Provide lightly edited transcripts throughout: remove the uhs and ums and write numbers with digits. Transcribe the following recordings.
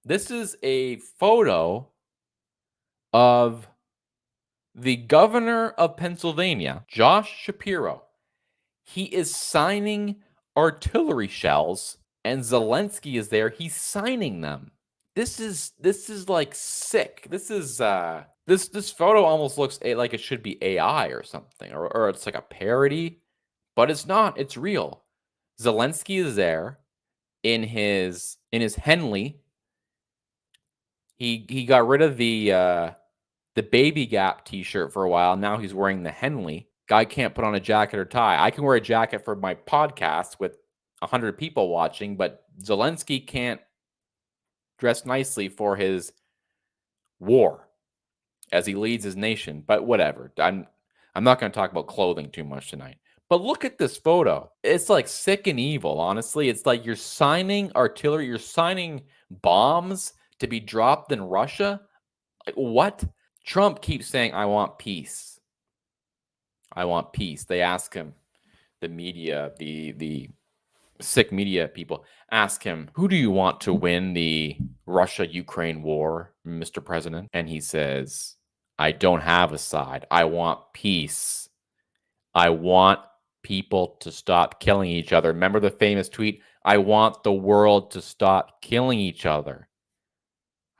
This is a photo of the governor of Pennsylvania, Josh Shapiro. He is signing artillery shells, and Zelensky is there. He's signing them. This is like sick. This photo almost looks like it should be AI or something, or it's like a parody, but it's not. It's real. Zelensky is there in his Henley. He got rid of the Baby Gap T-shirt for a while. Now he's wearing the Henley. Guy can't put on a jacket or tie. I can wear a jacket for my podcast with 100 people watching, but Zelensky can't dress nicely for his war as he leads his nation. But whatever. I'm not going to talk about clothing too much tonight. But look at this photo. It's like sick and evil, honestly. It's like you're signing artillery, you're signing bombs to be dropped in Russia. Like, what? Trump keeps saying, I want peace. I want peace. They ask him, the media, the sick media people ask him, who do you want to win the Russia-Ukraine war, Mr. President? And he says, I don't have a side. I want peace. I want people to stop killing each other. Remember the famous tweet? I want the world to stop killing each other.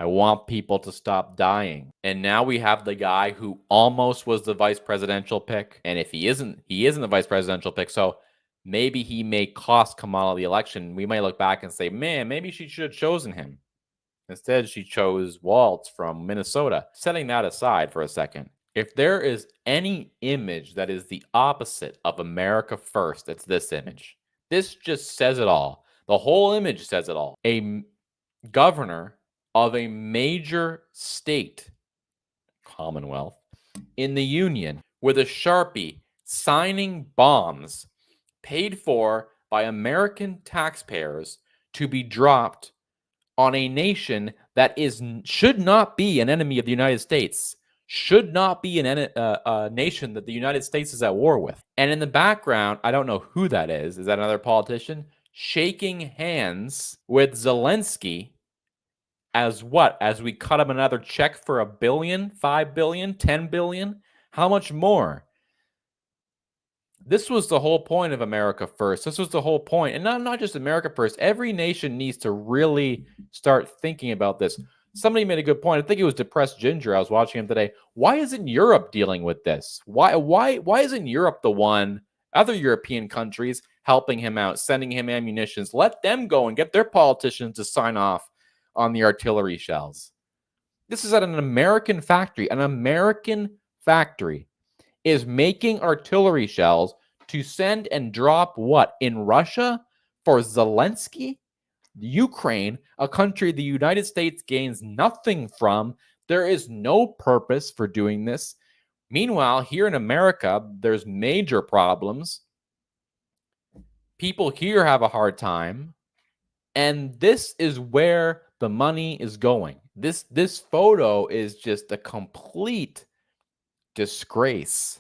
I want people to stop dying. And now we have the guy who almost was the vice presidential pick. And if he isn't the vice presidential pick. So maybe he may cost Kamala the election. We might look back and say, man, maybe she should have chosen him. Instead, she chose Waltz from Minnesota. Setting that aside for a second, if there is any image that is the opposite of America first, it's this image. This just says it all. The whole image says it all. A governor of a major state, Commonwealth, in the Union, with a Sharpie signing bombs paid for by American taxpayers to be dropped on a nation that should not be an enemy of the United States, should not be a nation that the United States is at war with. And in the background, I don't know who that is. Is that another politician? Shaking hands with Zelensky. As what? As we cut him another check for $1 billion, $5 billion, $10 billion? How much more? This was the whole point of America First. This was the whole point. And not just America First. Every nation needs to really start thinking about this. Somebody made a good point. I think it was Depressed Ginger. I was watching him today. Why isn't Europe dealing with this? Why isn't Europe the one, other European countries, helping him out, sending him ammunitions? Let them go and get their politicians to sign off on the artillery shells. This is at an American factory. An American factory is making artillery shells to send and drop what? In Russia? For Zelensky? Ukraine, a country the United States gains nothing from. There is no purpose for doing this. Meanwhile, here in America, there's major problems. People here have a hard time. And this is where the money is going. This photo is just a complete disgrace.